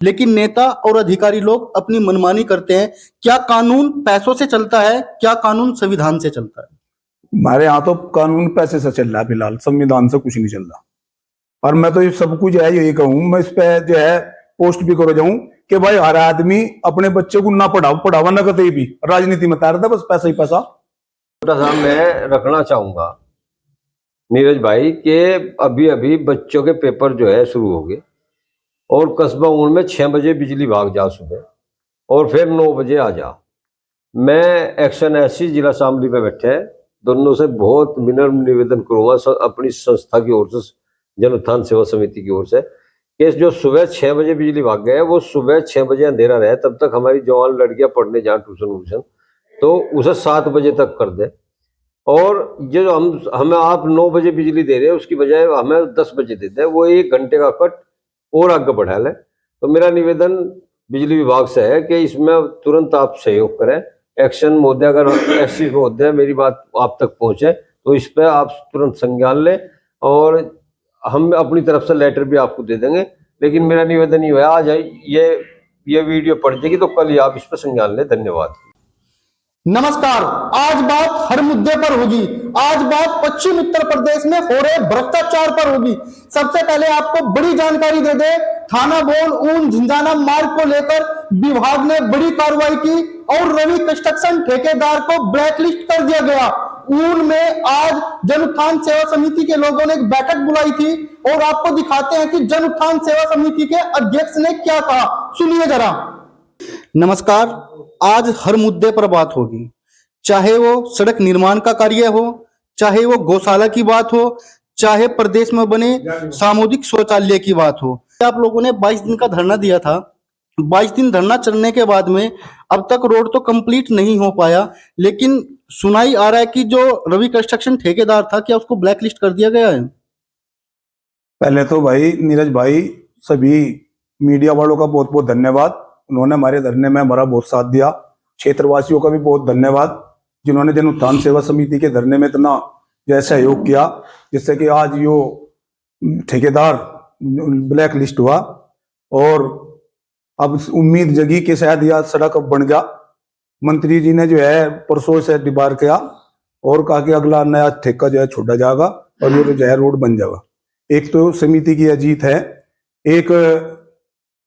लेकिन नेता और अधिकारी लोग अपनी मनमानी करते हैं। क्या कानून पैसों से चलता है? क्या कानून संविधान से चलता है? हमारे यहाँ तो कानून पैसे से चल रहा है, फिलहाल संविधान से कुछ नहीं चल रहा। और मैं तो ये सब कुछ है यही कहूँ, मैं इस पे जो है पोस्ट भी करो जाऊं कि भाई हर आदमी अपने बच्चे को ना पढ़ावा ना कतई भी, राजनीति में तैरता बस पैसा ही पैसा। छोटा सा मैं रखना चाहूंगा नीरज भाई के अभी अभी बच्चों के पेपर जो है शुरू हो गए और कस्बा ऊन में 6 बजे बिजली भाग जा सुबह और फिर 9 बजे आ जा। मैं एक्शन ऐसी जिला असेंबली में बैठे दोनों से बहुत विनम्र निवेदन करूंगा अपनी संस्था की ओर से, जन उत्थान सेवा समिति की ओर से, कि जो सुबह 6 बजे बिजली भाग गए वो सुबह 6 बजे अंधेरा रहे तब तक हमारी जवान लड़कियां पढ़ने जाए ट्यूशन तो उसे 7 बजे तक कर दे। और जो हमें आप 9 बजे बिजली दे रहे हैं उसकी बजाय हमें 10 बजे देते हैं, वो 1 घंटे का कट और आगे बढ़ा ले। तो मेरा निवेदन बिजली विभाग से है कि इसमें तुरंत आप सहयोग करें। एक्शन महोदय, अगर ऐसी महोदय मेरी बात आप तक पहुंचे तो इस पर आप तुरंत संज्ञान लें और हम अपनी तरफ से लेटर भी आपको दे देंगे। लेकिन मेरा निवेदन ये है, आज ये वीडियो पढ़ जाएगी तो कल ही आप इस पर संज्ञान लें। धन्यवाद। नमस्कार। आज बात हर मुद्दे पर होगी। आज बात पश्चिम उत्तर प्रदेश में हो रहे भ्रष्टाचार पर होगी। सबसे पहले आपको बड़ी जानकारी दे दे, थाना बोन ऊन झिंझाना मार्ग को लेकर विभाग ने बड़ी कार्रवाई की और रवि कंस्ट्रक्शन ठेकेदार को ब्लैकलिस्ट कर दिया गया। ऊन में आज जन उत्थान सेवा समिति के लोगों ने एक बैठक बुलाई थी और आपको दिखाते हैं कि जन उत्थान सेवा समिति के अध्यक्ष ने क्या कहा, सुनिए जरा। नमस्कार। आज हर मुद्दे पर बात होगी, चाहे वो सड़क निर्माण का कार्य हो, चाहे वो गौशाला की बात हो, चाहे प्रदेश में बने सामुदायिक शौचालय की बात हो। आप लोगों ने 22 दिन का धरना दिया था। 22 दिन धरना चलने के बाद में अब तक रोड तो कंप्लीट नहीं हो पाया, लेकिन सुनाई आ रहा है कि जो रवि कंस्ट्रक्शन ठेकेदार था, क्या उसको ब्लैकलिस्ट कर दिया गया है? पहले तो भाई नीरज भाई, सभी मीडिया वालों का बहुत बहुत धन्यवाद। उन्होंने हमारे धरने में हमारा बहुत साथ दिया। क्षेत्रवासियों का भी बहुत धन्यवाद जिन्होंने जन उत्थान सेवा समिति के धरने में इतना जो सहयोग किया, जिससे कि आज यो ठेकेदार ब्लैक लिस्ट हुआ। और अब उम्मीद जगी कि शायद यह सड़क अब बन जा। मंत्री जी ने जो है परसों से डिबार किया और कहा कि अगला नया ठेका जो है छोड़ा जाएगा और ये जो है रोड बन जाएगा। एक तो समिति की जीत है, एक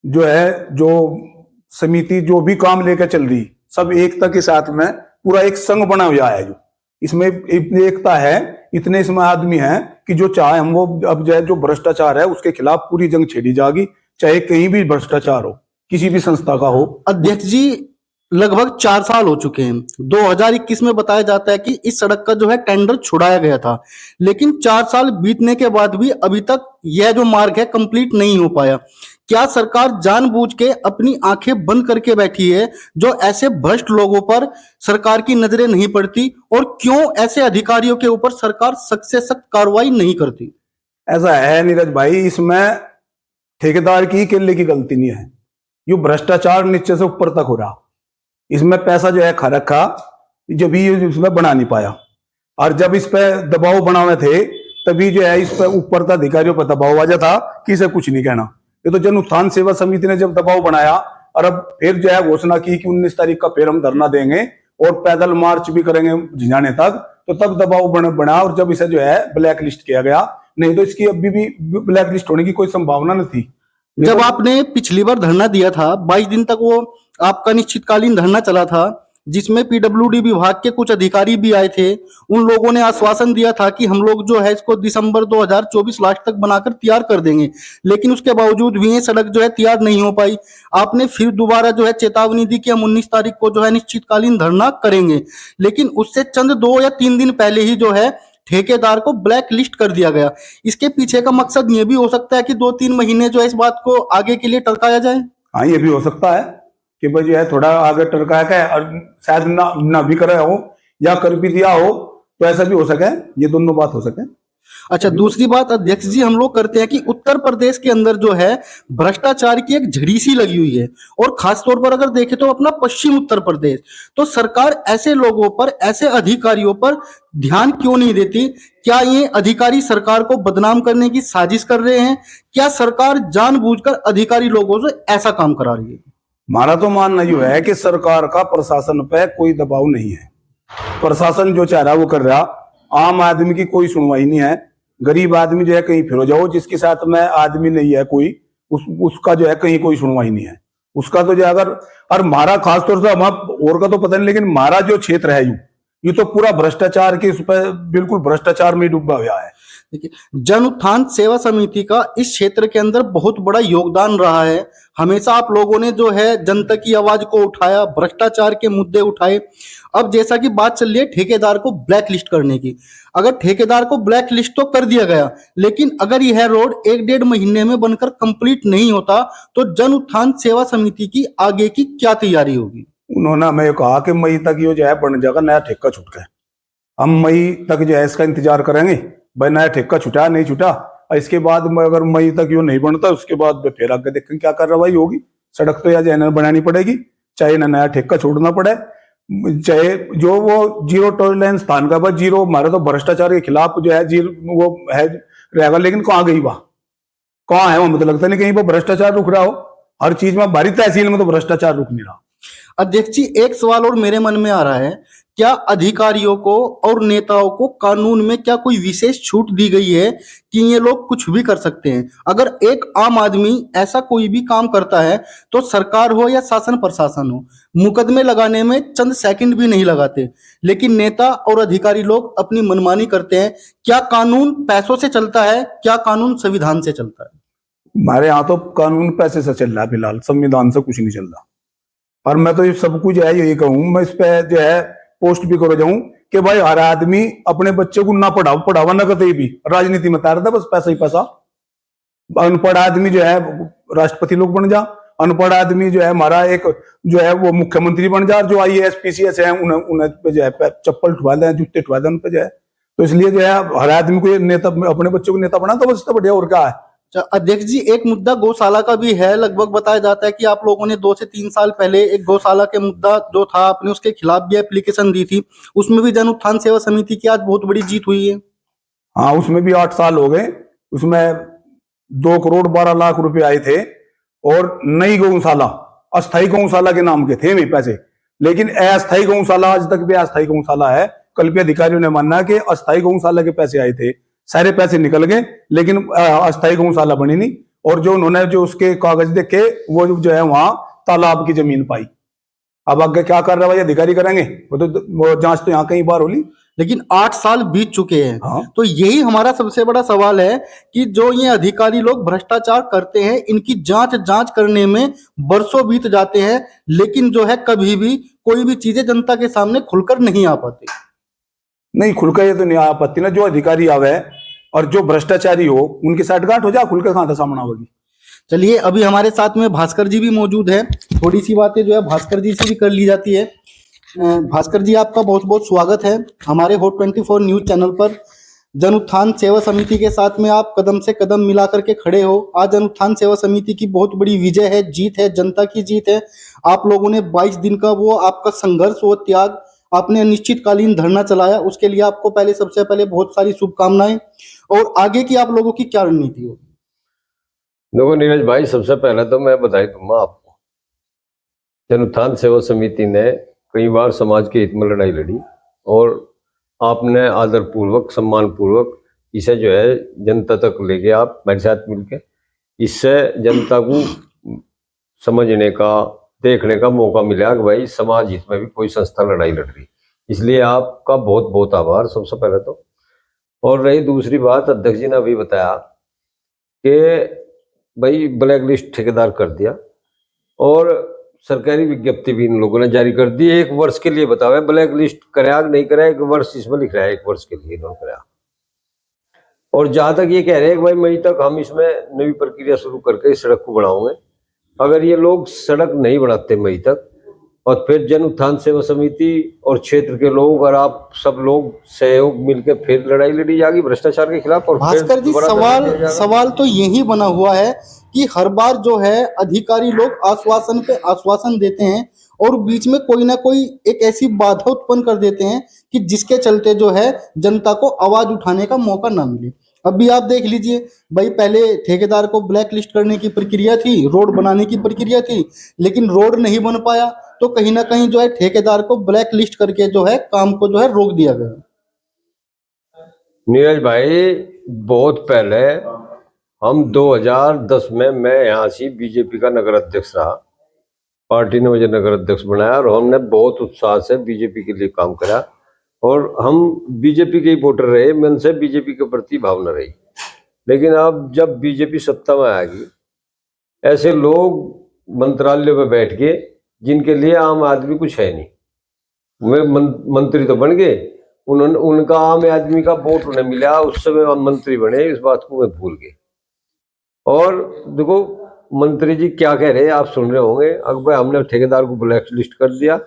जो है जो समिति जो भी काम लेकर चल रही सब एकता के साथ में पूरा एक संघ बना हुआ है। जो इसमें इतनी एकता है, इतने इसमें आदमी हैं कि जो चाहे हम वो अब जो है जो भ्रष्टाचार है उसके खिलाफ पूरी जंग छेड़ी जाएगी, चाहे कहीं भी भ्रष्टाचार हो, किसी भी संस्था का हो। अध्यक्ष जी, लगभग 4 साल हो चुके हैं। 2021 में बताया जाता है कि इस सड़क का जो है टेंडर छुड़ाया गया था, लेकिन 4 साल बीतने के बाद भी अभी तक यह जो मार्ग है कंप्लीट नहीं हो पाया। क्या सरकार जानबूझ के अपनी आंखें बंद करके बैठी है जो ऐसे भ्रष्ट लोगों पर सरकार की नजरें नहीं पड़ती, और क्यों ऐसे अधिकारियों के ऊपर सरकार सख्त से सख्त कार्रवाई नहीं करती? ऐसा है नीरज भाई, इसमें ठेकेदार की केले की गलती नहीं है। ये भ्रष्टाचार नीचे से ऊपर तक हो रहा। इसमें पैसा जो है खा रखा, जब भी इसमें बना नहीं पाया। और जब इस पे दबाव बनावे थे तभी जो है इस पे ऊपर का अधिकारियों पर दबाव आ जाता कि इसे कुछ नहीं कहना। ये तो जन उत्थान सेवा समिति ने जब दबाव बनाया और अब फिर जो है घोषणा की कि 19 तारीख का फिर हम धरना देंगे और पैदल मार्च भी करेंगे झिंझाने तक, तो तब दबाव बना और जब इसे जो है ब्लैक लिस्ट किया गया। नहीं तो इसकी अभी भी ब्लैक लिस्ट होने की कोई संभावना नहीं थी। जब आपने पिछली बार धरना दिया था 22 दिन तक वो आपका निश्चितकालीन धरना चला था, जिसमें पीडब्ल्यूडी विभाग के कुछ अधिकारी भी आए थे। उन लोगों ने आश्वासन दिया था कि हम लोग जो है इसको दिसंबर 2024 लास्ट तक बनाकर तैयार कर देंगे, लेकिन उसके बावजूद भी ये सड़क जो है तैयार नहीं हो पाई। आपने फिर दोबारा जो है चेतावनी दी कि हम 19 तारीख को जो है निश्चितकालीन धरना करेंगे, लेकिन उससे चंद 2 या 3 दिन पहले ही जो है ठेकेदार को ब्लैक लिस्ट कर दिया गया। इसके पीछे का मकसद ये भी हो सकता है कि 2-3 महीने जो है इस बात को आगे के लिए टरकाया जाए। हाँ, ये भी हो सकता है कि भाई जो है थोड़ा आगे टरकाया है और शायद ना भी करे हो या कर भी दिया हो, तो ऐसा भी हो सके। ये दोनों बात हो सके। अच्छा, दूसरी बात अध्यक्ष जी हम लोग करते हैं कि उत्तर प्रदेश के अंदर जो है भ्रष्टाचार की एक झड़ी सी लगी हुई है, और खास तौर पर अगर देखें तो अपना पश्चिम उत्तर प्रदेश, तो सरकार ऐसे लोगों पर, ऐसे अधिकारियों पर ध्यान क्यों नहीं देती? क्या ये अधिकारी सरकार को बदनाम करने की साजिश कर रहे हैं? क्या सरकार जानबूझकर अधिकारी लोगों से ऐसा काम करा रही है? हमारा तो मानना ये है कि सरकार का प्रशासन पे कोई दबाव नहीं है। प्रशासन जो चाह रहा है वो कर रहा। आम आदमी की कोई सुनवाई नहीं है। गरीब आदमी जो है कहीं फिर जाओ, जिसके साथ में आदमी नहीं है कोई, उसका जो है कहीं कोई सुनवाई नहीं है उसका। तो जो अगर, और हमारा खासतौर से, हम और का तो पता नहीं, लेकिन हमारा जो क्षेत्र है ये तो पूरा भ्रष्टाचार के, इस पर बिल्कुल भ्रष्टाचार में डूबा हुआ है। देखिए, जन उत्थान सेवा समिति का इस क्षेत्र के अंदर बहुत बड़ा योगदान रहा है। हमेशा आप लोगों ने जो है जनता की आवाज को उठाया, भ्रष्टाचार के मुद्दे उठाए। अब जैसा कि बात चल रही है ठेकेदार को ब्लैक लिस्ट करने की, अगर ठेकेदार को ब्लैक लिस्ट तो कर दिया गया, लेकिन अगर यह रोड 1-1.5 महीने में बनकर कंप्लीट नहीं होता तो जन उत्थान सेवा समिति की आगे की क्या तैयारी होगी? उन्होंने हमें कहा कि मई तक ये जो है बन जाएगा, नया ठेका छूट गया। हम मई तक जो है इसका इंतजार करेंगे, भाई नया ठेका छुटा नहीं छुटा। और इसके बाद अगर मई तक ये नहीं बनता, उसके बाद फिर आगे देखेंगे क्या कार्रवाई होगी। सड़क तो या जो बनानी पड़ेगी, चाहे ना नया ठेका छोड़ना पड़े, चाहे जो वो जीरो टॉलरेंस स्थान का, बस जीरो, हमारा तो भ्रष्टाचार के खिलाफ जो है जीरो वो है रहेगा। लेकिन कहाँ गई वह, कहाँ है वो? मतलब लगता नहीं कहीं पर भ्रष्टाचार रुक रहा हो। हर चीज में, भारी तहसील में तो भ्रष्टाचार रुक नहीं रहा। अध्यक्ष जी, एक सवाल और मेरे मन में आ रहा है, क्या अधिकारियों को और नेताओं को कानून में क्या कोई विशेष छूट दी गई है कि ये लोग कुछ भी कर सकते हैं? अगर एक आम आदमी ऐसा कोई भी काम करता है तो सरकार हो या शासन प्रशासन हो, मुकदमे लगाने में चंद सेकंड भी नहीं लगाते, लेकिन नेता और अधिकारी लोग अपनी मनमानी करते हैं। क्या कानून पैसों से चलता है? क्या कानून संविधान से चलता है? हमारे यहाँ तो कानून पैसे से चल रहा है फिलहाल, संविधान से कुछ नहीं चल रहा। और मैं तो ये सब कुछ है यही कहूँ, मैं इस पे जो है पोस्ट भी करो जाऊं कि भाई हर आदमी अपने बच्चे को ना पढ़ावा ना कतई भी, राजनीति में तैरता बस पैसा ही पैसा। अनपढ़ आदमी जो है राष्ट्रपति लोग बन जा, अनपढ़ आदमी जो है हमारा एक जो है वो मुख्यमंत्री बन जा, जो IAS PCS है उन्हें पे जो है चप्पल ठुआ दें, जूते ठुआ दें उन पे जो है। तो इसलिए जो है हर आदमी को नेता, अपने बच्चे को नेता बना तो बस इससे बढ़िया और क्या है। अध्यक्ष जी, एक मुद्दा गौशाला का भी है। लगभग बताया जाता है कि आप लोगों ने 2 से 3 साल पहले एक गौशाला के मुद्दा जो था, आपने उसके खिलाफ भी एप्लीकेशन दी थी। उसमें भी जन उत्थान सेवा समिति की आज बहुत बड़ी जीत हुई है। हाँ, उसमें भी 8 साल हो गए। उसमें 2 करोड़ 12 लाख रुपए आए थे, और नई गौशाला, अस्थायी गौशाला के नाम के थे भी पैसे। लेकिन अस्थायी गौशाला आज तक भी अस्थायी गौशाला है। कल भी अधिकारियों ने माना कि अस्थायी गौशाला के पैसे आए थे, सारे पैसे निकल गए, लेकिन अस्थायी गौशाला बनी नहीं। और जो उन्होंने जो उसके कागज देखे, वो जो है वहां तालाब की जमीन पाई। अब आगे क्या कर रहा है भाई अधिकारी करेंगे? वो जांच तो यहाँ कई बार होली, लेकिन 8 साल बीत चुके हैं। हाँ। तो यही हमारा सबसे बड़ा सवाल है कि जो ये अधिकारी लोग भ्रष्टाचार करते हैं, इनकी जांच करने में बरसों बीत जाते हैं, लेकिन जो है कभी भी कोई भी चीजें जनता के सामने खुलकर नहीं आ पाती। नहीं, खुलकर ये तो नहीं आ पाती ना। जो अधिकारी आवे और जो भ्रष्टाचारी हो उनकी साठगांठ हो जा, खुलकर कहां था सामना होगी। चलिए, अभी हमारे साथ में भास्कर जी भी मौजूद है। थोड़ी सी बातें जो है भास्कर जी से भी कर ली जाती है। भास्कर जी, आपका बहुत बहुत स्वागत है हमारे हॉट 24 न्यूज चैनल पर। जन उत्थान सेवा समिति के साथ में आप कदम से कदम मिला करके खड़े हो। आज जन उत्थान सेवा समिति की बहुत बड़ी विजय है, जीत है, जनता की जीत है। आप लोगों ने 22 दिन का वो आपका संघर्ष, वो त्याग, आपने अनिश्चितकालीन धरना चलाया, उसके लिए आपको पहले, सबसे पहले बहुत सारी शुभकामनाएं। और आगे की आप लोगों की क्या रणनीति होगी? देखो नीरज भाई, सबसे पहले तो मैं बधाई दूंगा आपको। जन उत्थान सेवा समिति ने कई बार समाज के हित में लड़ाई लड़ी, और आपने आदरपूर्वक, सम्मानपूर्वक इसे जो है जनता तक लेके आप मेरे साथ मिलके इससे जनता को समझने का, देखने का मौका मिला कि भाई समाज हित में भी कोई संस्था लड़ाई लड़ रही। इसलिए आपका बहुत बहुत आभार सबसे पहले तो। और रही दूसरी बात, अध्यक्ष जी ने अभी बताया कि भाई ब्लैक लिस्ट ठेकेदार कर दिया, और सरकारी विज्ञप्ति भी इन लोगों ने जारी कर दी। 1 वर्ष के लिए बताओ ब्लैक लिस्ट कराया नहीं कराया, 1 वर्ष इसमें लिख रहा है, 1 वर्ष के लिए इन्होंने कराया। और जहां तक ये कह रहे हैं कि भाई मई तक हम इसमें नई प्रक्रिया शुरू करके इस सड़क को बढ़ाओगे। अगर ये लोग सड़क नहीं बढ़ाते मई तक, और फिर जन उत्थान सेवा समिति और क्षेत्र के लोग और आप सब लोग सहयोग मिलकर फिर लड़ाई लड़ी जाएगी भ्रष्टाचार के खिलाफ। और फिर भास्कर जी, दोबारा धरना दिया जाएगा। सवाल तो यही बना हुआ है कि हर बार जो है अधिकारी लोग आश्वासन पे आश्वासन देते हैं और बीच में कोई ना कोई एक ऐसी बाधा उत्पन्न कर देते हैं कि जिसके चलते जो है जनता को आवाज उठाने का मौका ना मिले। अभी आप देख लीजिए भाई, पहले ठेकेदार को ब्लैक लिस्ट करने की प्रक्रिया थी, रोड बनाने की प्रक्रिया थी, लेकिन रोड नहीं बन पाया तो कहीं ना कहीं जो है ठेकेदार को ब्लैक लिस्ट करके जो है काम को जो है रोक दिया गया। नीरज भाई, बहुत पहले हम 2010 में मैं यहाँ से बीजेपी का नगर अध्यक्ष रहा। पार्टी ने मुझे नगर अध्यक्ष बनाया और हमने बहुत उत्साह से बीजेपी के लिए काम करा और हम बीजेपी के ही वोटर रहे। मन से बीजेपी के प्रति भावना रही। लेकिन अब जब बीजेपी सत्ता में आएगी, ऐसे लोग मंत्रालय में बैठ के जिनके लिए आम आदमी कुछ है नहीं, वे मंत्री तो बन गए, उन्होंने उनका आम आदमी का वोट उन्हें मिला, उस समय मंत्री बने, इस बात को वे भूल गए। और देखो मंत्री जी क्या कह रहे हैं, आप सुन रहे होंगे। अब भाई हमने ठेकेदार को ब्लैक लिस्ट कर दिया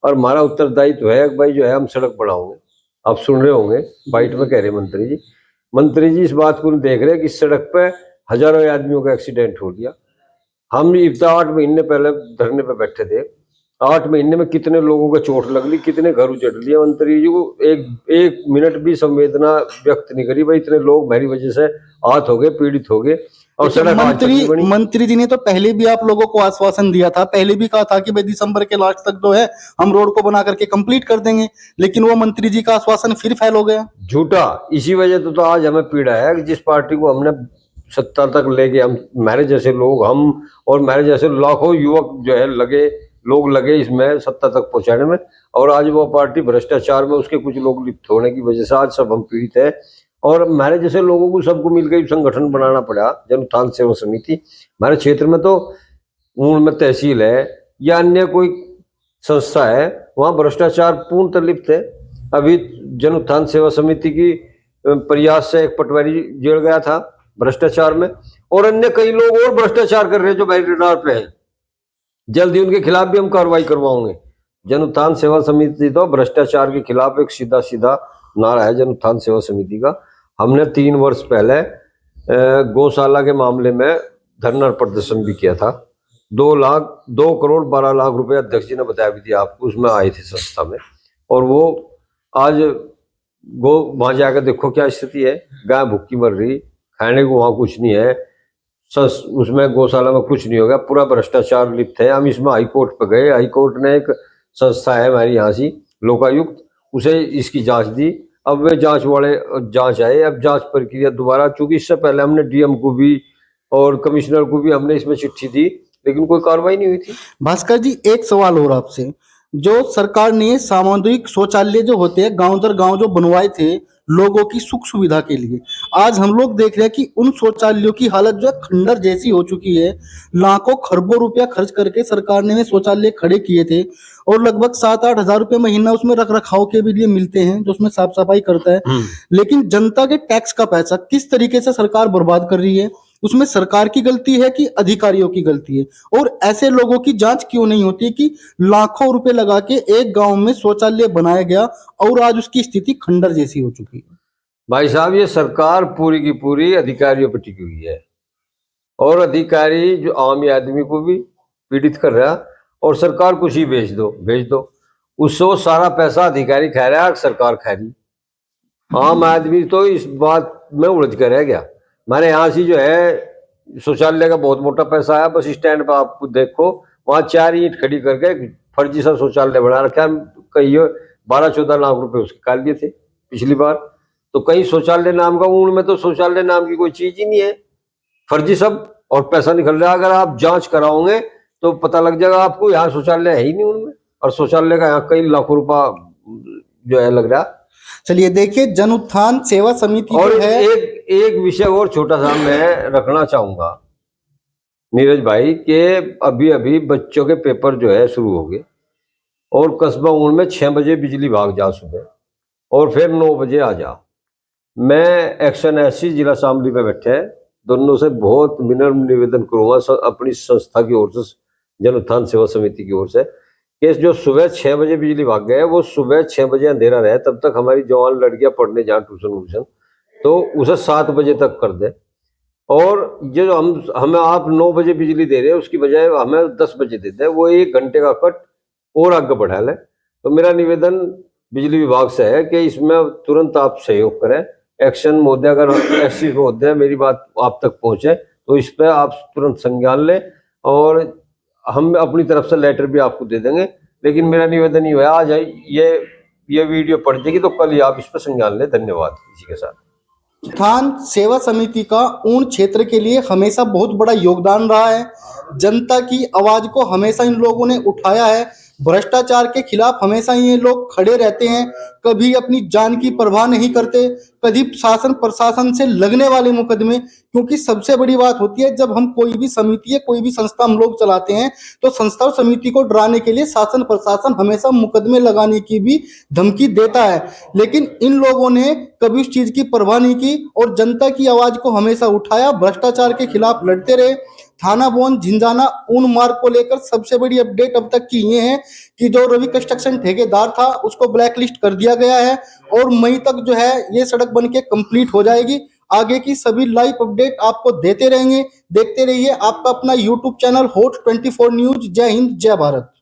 और हमारा उत्तरदायित्व है भाई जो है हम सड़क बनाओगे। आप सुन रहे होंगे बाइट में कह रहे मंत्री जी। मंत्री जी इस बात को नहीं देख रहे कि इस सड़क पे हजारों आदमियों का एक्सीडेंट हो गया। हम इब्ता 8 महीने पहले धरने पे बैठे थे, 8 महीने में कितने लोगों को चोट लग ली, कितने घर उजड़ लिए। मंत्री जी को एक मिनट भी संवेदना व्यक्त नहीं करी। भाई इतने लोग मेरी वजह से आहत हो गए, पीड़ित हो गए। और मंत्री जी ने तो पहले भी आप लोगों को आश्वासन दिया था, पहले भी कहा था कि भाई दिसंबर के लास्ट तक जो है हम रोड को बना करके कंप्लीट कर देंगे, लेकिन वो मंत्री जी का आश्वासन फिर फेल हो गया। झूठा। इसी वजह से तो आज हमें पीड़ा है कि जिस पार्टी को हमने सत्ता तक लेके हम मेरे जैसे लोग, हम और मेरे जैसे लाखों युवक जो है लोग लगे इसमें सत्ता तक पहुंचाने में, और आज वो पार्टी भ्रष्टाचार में उसके कुछ लोग लिप्त होने की वजह से आज सब हम पीड़ित है। और हमारे जैसे लोगों को सबको मिलकर संगठन बनाना पड़ा, जन उत्थान सेवा समिति। हमारे क्षेत्र में तो ऊन में तहसील है या अन्य कोई संस्था है, वहाँ भ्रष्टाचार पूर्णतः लिप्त है। अभी जन उत्थान सेवा समिति की प्रयास से एक पटवारी जेल गया था भ्रष्टाचार में, और अन्य कई लोग और भ्रष्टाचार कर रहे हैं जो मेरे रडार पे है। जल्दी उनके खिलाफ भी हम कार्रवाई करवाओगे। जन उत्थान सेवा समिति तो भ्रष्टाचार के खिलाफ एक सीधा नारा है जन उत्थान सेवा समिति का। हमने 3 वर्ष पहले गौशाला के मामले में धरना प्रदर्शन भी किया था। 2 करोड़ 12 लाख रुपए अध्यक्ष जी ने बताया भी थी आपको, उसमें आए थे संस्था में। और वो आज वहां जाकर देखो क्या स्थिति है, गाय भूखी मर रही, खाने को वहां कुछ नहीं है, उसमें गौशाला में कुछ नहीं होगा, पूरा भ्रष्टाचार लिप्त है। हम इसमें हाईकोर्ट पर गए, हाईकोर्ट ने एक संस्था है हमारी यहाँ से लोकायुक्त, उसे इसकी जांच दी। अब वे जांच आए, अब जांच प्रक्रिया दोबारा, चूंकि इससे पहले हमने डीएम को भी और कमिश्नर को भी हमने इसमें चिट्ठी दी, लेकिन कोई कार्रवाई नहीं हुई थी। भास्कर जी, एक सवाल और आपसे, जो सरकार ने सामुदायिक शौचालय जो होते हैं गांव दर गांव जो बनवाए थे लोगों की सुख सुविधा के लिए, आज हम लोग देख रहे हैं कि उन शौचालयों की हालत जो है खंडर जैसी हो चुकी है। लाखों खरबों रुपया खर्च करके सरकार ने शौचालय खड़े किए थे और लगभग 7-8 हजार रुपये महीना उसमें रख रखाव के भी लिए मिलते हैं, जो उसमें साफ सफाई करता है। लेकिन जनता के टैक्स का पैसा किस तरीके से सरकार बर्बाद कर रही है, उसमें सरकार की गलती है कि अधिकारियों की गलती है? और ऐसे लोगों की जांच क्यों नहीं होती कि लाखों रुपए लगा के एक गांव में शौचालय बनाया गया और आज उसकी स्थिति खंडर जैसी हो चुकी है? भाई साहब, ये सरकार पूरी की पूरी अधिकारियों पर टिकी हुई है, और अधिकारी जो आम आदमी को भी पीड़ित कर रहा है। और सरकार कुछ ही भेज दो, उससे सारा पैसा अधिकारी खा रहा है, सरकार खा रही। आम आदमी तो इस बात में उलझ कर रह गया। हमारे यहाँ से जो है शौचालय का बहुत मोटा पैसा आया, बस स्टैंड पर आप देखो, वहाँ 4 ईंट खड़ी करके फर्जी सा शौचालय बना रखा है। कहीं 12-14 लाख रुपए उसके काट दिए थे पिछली बार। तो कहीं शौचालय नाम का, ऊन में तो शौचालय नाम की कोई चीज ही नहीं है, फर्जी सब, और पैसा निकल रहा है। अगर आप जांच कराओगे तो पता लग जाएगा आपको, यहाँ शौचालय है ही नहीं उनमें, और शौचालय का यहाँ कई लाखों रुपया जो है लग रहा। चलिए देखिए, जन उत्थान सेवा समिति और है। एक विषय और छोटा सा मैं रखना चाहूंगा नीरज भाई, के अभी बच्चों के पेपर जो है शुरू हो गए, और कस्बा ऊन में 6 बजे बिजली भाग जा सुबह और फिर 9 बजे आ जा। मैं एक्शन एससी जिला शामली में बैठे हैं, दोनों से बहुत विनम्र निवेदन करूंगा अपनी संस्था की ओर से, जन उत्थान सेवा समिति की ओर से, कि जो सुबह 6 बजे बिजली भाग गया है, वो सुबह 6 बजे अंधेरा रहे, तब तक हमारी जवान लड़कियां पढ़ने जाए ट्यूशन वूशन, तो उसे 7 बजे तक कर दे। और ये जो हमें आप 9 बजे बिजली दे रहे हैं, उसकी बजाय हमें 10 बजे देते हैं, वो 1 घंटे का कट और आगे बढ़ा ले। तो मेरा निवेदन बिजली विभाग से है कि इसमें तुरंत आप सहयोग करें, एक्शन महोदय, अगर ऐसी महोदय मेरी बात आप तक पहुंचे तो इस पर आप तुरंत संज्ञान लें, और हम अपनी तरफ से लेटर भी आपको दे देंगे। लेकिन मेरा निवेदन ये है, आज ये वीडियो पढ़ जाएगी तो कल ही आप इस पर संज्ञान लें। धन्यवाद। इसी के साथ उत्थान सेवा समिति का ऊन क्षेत्र के लिए हमेशा बहुत बड़ा योगदान रहा है। जनता की आवाज को हमेशा इन लोगों ने उठाया है। भ्रष्टाचार के खिलाफ हमेशा ये लोग खड़े रहते हैं, कभी अपनी जान की परवाह नहीं करते, कभी शासन प्रशासन से लगने वाले मुकदमे। क्योंकि सबसे बड़ी बात होती है, जब हम कोई भी समिति या कोई भी संस्था हम लोग चलाते हैं, तो संस्था और समिति को डराने के लिए शासन प्रशासन हमेशा मुकदमे लगाने की भी धमकी देता है। लेकिन इन लोगों ने कभी उस चीज की परवाह नहीं की और जनता की आवाज को हमेशा उठाया, भ्रष्टाचार के खिलाफ लड़ते रहे। थाना बोन झिंझाना ऊन मार्ग को लेकर सबसे बड़ी अपडेट अब तक की ये है कि जो रवि कंस्ट्रक्शन ठेकेदार था उसको ब्लैक लिस्ट कर दिया गया है और मई तक जो है ये सड़क बनके कंप्लीट हो जाएगी। आगे की सभी लाइव अपडेट आपको देते रहेंगे। देखते रहिए आपका अपना यूट्यूब चैनल हॉट 24 न्यूज। जय हिंद, जय भारत।